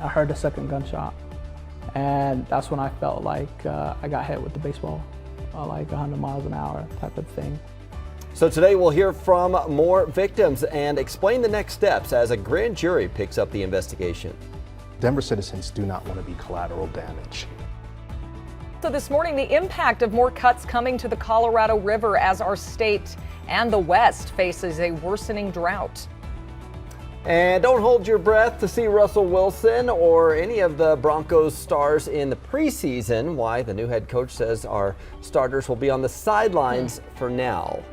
I heard the second gunshot, and that's when I felt like I got hit with the baseball, like 100 miles an hour type of thing. So today we'll hear from more victims and explain the next steps as a grand jury picks up the investigation. Denver citizens do not want to be collateral damage. So this morning, the impact of more cuts coming to the Colorado River as our state and the West faces a worsening drought. And don't hold your breath to see Russell Wilson or any of the Broncos stars in the preseason. Why? The new head coach says our starters will be on the sidelines for now.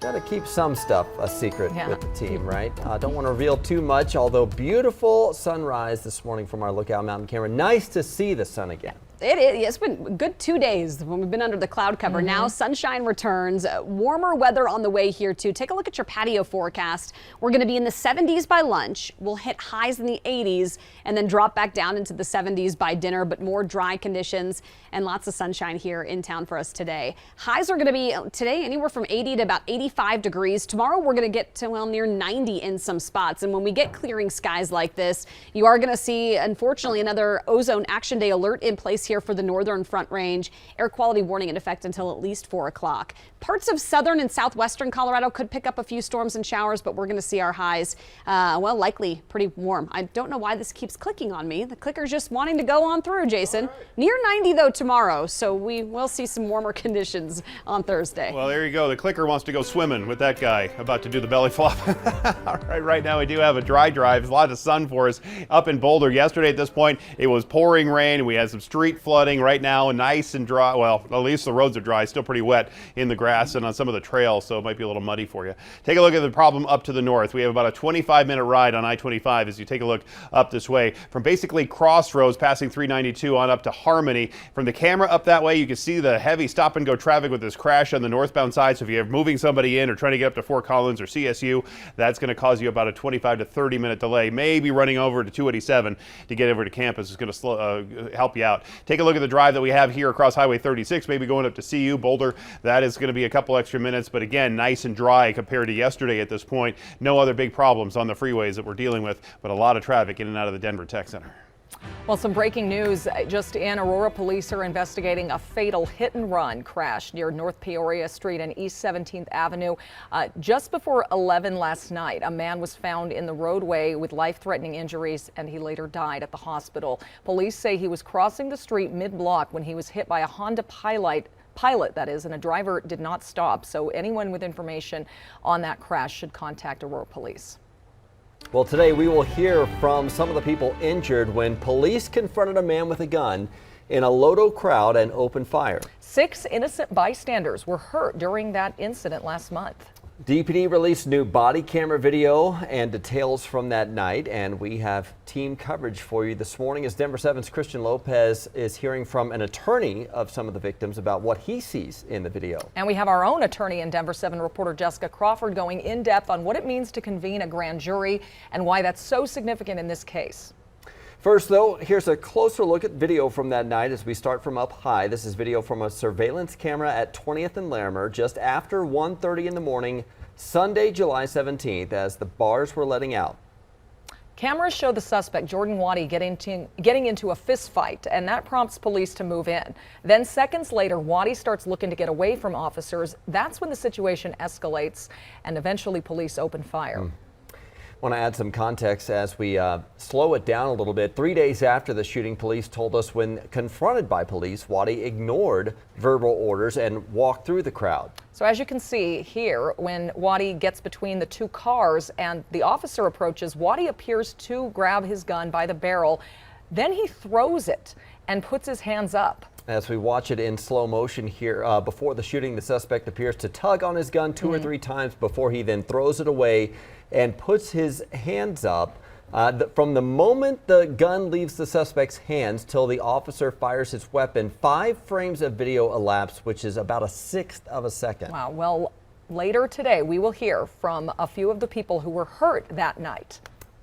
Got to keep some stuff a secret with the team, right? Don't want to reveal too much, although beautiful sunrise this morning from our Lookout Mountain camera. Nice to see the sun again. It's been a good 2 days when we've been under the cloud cover. Now sunshine returns, warmer weather on the way here too. Take a look at your patio forecast. We're going to be in the 70s by lunch. We'll hit highs in the 80s and then drop back down into the 70s by dinner, but more dry conditions and lots of sunshine here in town for us today. Highs are going to be today anywhere from 80 to about 85 degrees. Tomorrow we're going to get to near 90 in some spots. And when we get clearing skies like this, you are going to see, unfortunately, another ozone action day alert in place here for the northern Front Range. Air quality warning in effect until at least 4 o'clock. Parts of southern and southwestern Colorado could pick up a few storms and showers, but we're going to see our highs, likely pretty warm. I don't know why this keeps clicking on me. The clicker's just wanting to go on through, Jason. Near 90 though tomorrow, so we will see some warmer conditions on Thursday. Well, there you go. The clicker wants to go swimming with that guy about to do the belly flop. All right now we do have a dry drive. A lot of sun for us up in Boulder. Yesterday at this point, it was pouring rain. We had some street flooding. Right now, nice and dry. Well, at least the roads are dry. Still pretty wet in the grass and on some of the trails, so it might be a little muddy for you. Take a look at the problem up to the north. We have about a 25-minute ride on I-25 as you take a look up this way from basically Crossroads, passing 392 on up to Harmony. From the camera up that way, you can see the heavy stop-and-go traffic with this crash on the northbound side. So if you're moving somebody in or trying to get up to Fort Collins or CSU, that's going to cause you about a 25 to 30-minute delay. Maybe running over to 287 to get over to campus is going to help you out. Take a look at the drive that we have here across Highway 36, maybe going up to CU, Boulder. That is going to be a couple extra minutes, but again, nice and dry compared to yesterday at this point. No other big problems on the freeways that we're dealing with, but a lot of traffic in and out of the Denver Tech Center. Well, some breaking news just in. Aurora police are investigating a fatal hit-and-run crash near North Peoria Street and East 17th Avenue. Just before 11 last night, a man was found in the roadway with life-threatening injuries, and he later died at the hospital. Police say he was crossing the street mid-block when he was hit by a Honda Pilot, that is, and a driver did not stop. So anyone with information on that crash should contact Aurora police. Well, today we will hear from some of the people injured when police confronted a man with a gun in a Lodo crowd and opened fire. 6 innocent bystanders were hurt during that incident last month. DPD released new body camera video and details from that night, and we have team coverage for you this morning as Denver 7's Christian Lopez is hearing from an attorney of some of the victims about what he sees in the video. And we have our own attorney and Denver 7 reporter Jessica Crawford going in depth on what it means to convene a grand jury and why that's so significant in this case. First, though, here's a closer look at video from that night as we start from up high. This is video from a surveillance camera at 20th and Larimer just after 1:30 in the morning, Sunday, July 17th, as the bars were letting out. Cameras show the suspect, Jordan Waddy, getting into a fist fight, and that prompts police to move in. Then seconds later, Waddy starts looking to get away from officers. That's when the situation escalates, and eventually police open fire. Want to add some context as we slow it down a little bit. 3 days after the shooting, police told us when confronted by police, Waddy ignored verbal orders and walked through the crowd. So as you can see here, when Waddy gets between the two cars and the officer approaches, Waddy appears to grab his gun by the barrel. Then he throws it and puts his hands up. As we watch it in slow motion here, before the shooting, the suspect appears to tug on his gun 2 or 3 times before he then throws it away and puts his hands up. From the moment the gun leaves the suspect's hands till the officer fires his weapon, 5 frames of video elapse, which is about 1/6 of a second. Wow. Well, later today, we will hear from a few of the people who were hurt that night.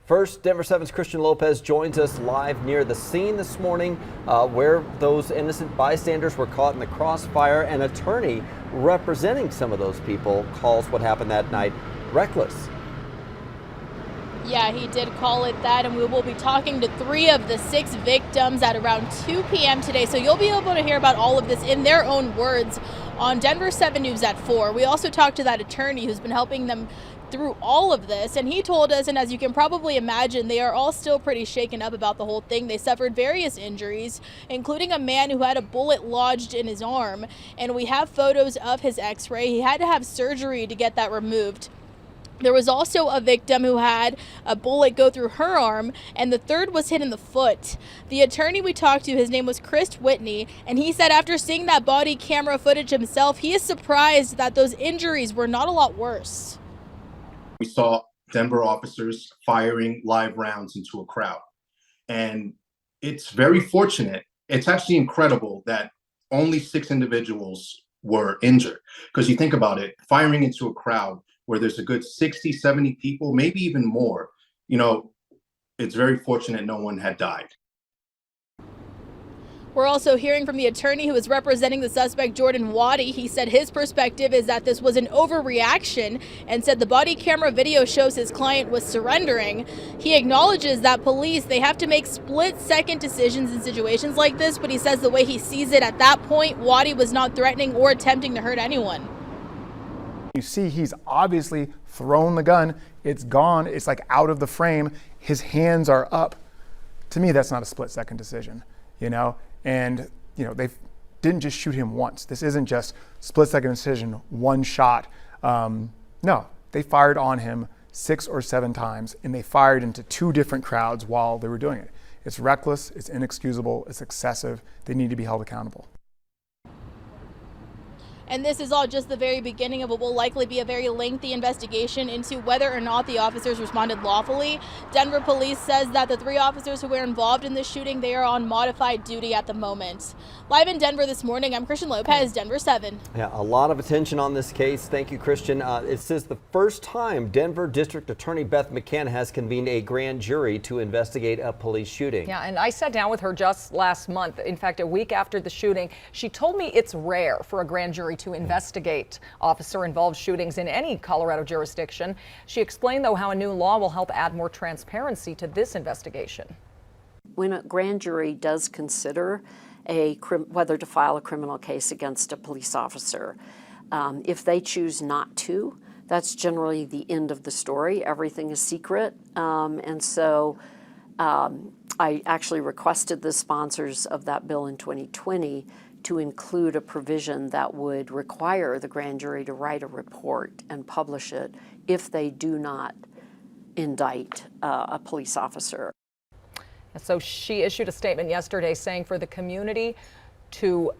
First, Denver 7's Christian Lopez joins us live near the scene this morning where those innocent bystanders were caught in the crossfire. An attorney representing some of those people calls what happened that night reckless. Yeah, he did call it that, and we will be talking to 3 of the 6 victims at around 2 p.m. today. So you'll be able to hear about all of this in their own words on Denver 7 News at 4. We also talked to that attorney who's been helping them through all of this, and he told us, and as you can probably imagine, they are all still pretty shaken up about the whole thing. They suffered various injuries, including a man who had a bullet lodged in his arm, and we have photos of his x-ray. He had to have surgery to get that removed. There was also a victim who had a bullet go through her arm, and the third was hit in the foot. The attorney we talked to, his name was Chris Whitney, and he said after seeing that body camera footage himself, he is surprised that those injuries were not a lot worse. We saw Denver officers firing live rounds into a crowd. And it's very fortunate. It's actually incredible that only 6 individuals were injured. Because you think about it, firing into a crowd where there's a good 60, 70 people, maybe even more, it's very fortunate no one had died. We're also hearing from the attorney who is representing the suspect, Jordan Waddy. He said his perspective is that this was an overreaction and said the body camera video shows his client was surrendering. He acknowledges that police, they have to make split-second decisions in situations like this, but he says the way he sees it at that point, Waddy was not threatening or attempting to hurt anyone. You see he's obviously thrown the gun. It's gone. It's like out of the frame. His hands are up. To me, that's not a split-second decision, And, they didn't just shoot him once. This isn't just split-second decision, one shot. No, they fired on him 6 or 7 times, and they fired into 2 different crowds while they were doing it. It's reckless, it's inexcusable, it's excessive. They need to be held accountable. And this is all just the very beginning of what will likely be a very lengthy investigation into whether or not the officers responded lawfully. Denver police says that the 3 officers who were involved in this shooting, they are on modified duty at the moment. Live in Denver this morning, I'm Christian Lopez, Denver 7. Yeah, a lot of attention on this case. Thank you, Christian. This is the first time Denver District Attorney Beth McCann has convened a grand jury to investigate a police shooting. Yeah, and I sat down with her just last month. In fact, a week after the shooting, she told me it's rare for a grand jury to investigate officer-involved shootings in any Colorado jurisdiction. She explained, though, how a new law will help add more transparency to this investigation. When a grand jury does consider whether to file a criminal case against a police officer, if they choose not to, that's generally the end of the story. Everything is secret. And so I actually requested the sponsors of that bill in 2020 to include a provision that would require the grand jury to write a report and publish it if they do not indict a police officer. So she issued a statement yesterday saying for the community to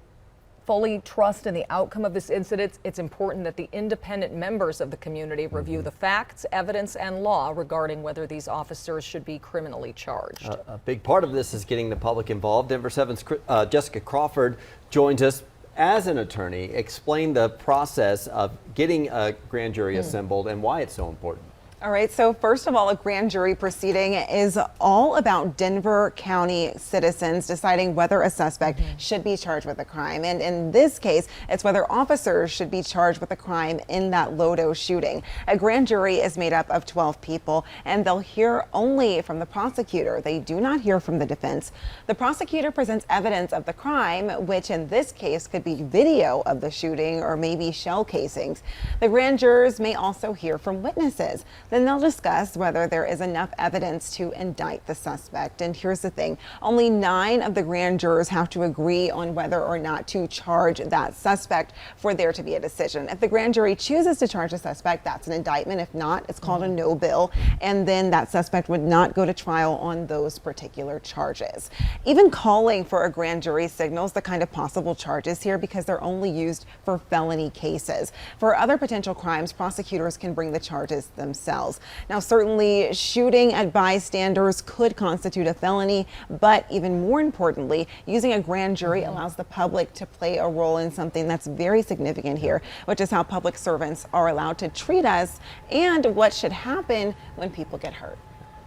fully trust in the outcome of this incident, it's important that the independent members of the community review the facts, evidence, and law regarding whether these officers should be criminally charged. A big part of this is getting the public involved. Denver 7's Jessica Crawford joins us as an attorney. Explain the process of getting a grand jury assembled and why it's so important. All right, so first of all, a grand jury proceeding is all about Denver County citizens deciding whether a suspect should be charged with a crime. And in this case, it's whether officers should be charged with a crime in that Lodo shooting. A grand jury is made up of 12 people, and they'll hear only from the prosecutor. They do not hear from the defense. The prosecutor presents evidence of the crime, which in this case could be video of the shooting or maybe shell casings. The grand jurors may also hear from witnesses. Then they'll discuss whether there is enough evidence to indict the suspect. And here's the thing, only 9 of the grand jurors have to agree on whether or not to charge that suspect for there to be a decision. If the grand jury chooses to charge a suspect, that's an indictment. If not, it's called a no bill. And then that suspect would not go to trial on those particular charges. Even calling for a grand jury signals the kind of possible charges here because they're only used for felony cases. For other potential crimes, prosecutors can bring the charges themselves. Now, certainly shooting at bystanders could constitute a felony, but even more importantly, using a grand jury allows the public to play a role in something that's very significant here, which is how public servants are allowed to treat us and what should happen when people get hurt.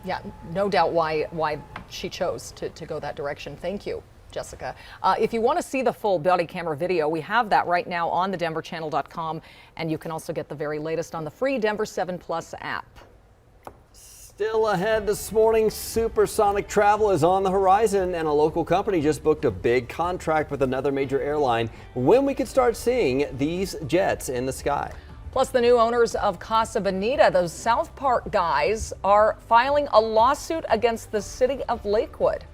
Yeah, no doubt why she chose to go that direction. Thank you, Jessica. If you want to see the full body camera video, we have that right now on thedenverchannel.com, and you can also get the very latest on the free Denver 7 Plus app. Still ahead this morning, supersonic travel is on the horizon, and a local company just booked a big contract with another major airline. When we could start seeing these jets in the sky. Plus, the new owners of Casa Bonita, those South Park guys, are filing a lawsuit against the city of Lakewood.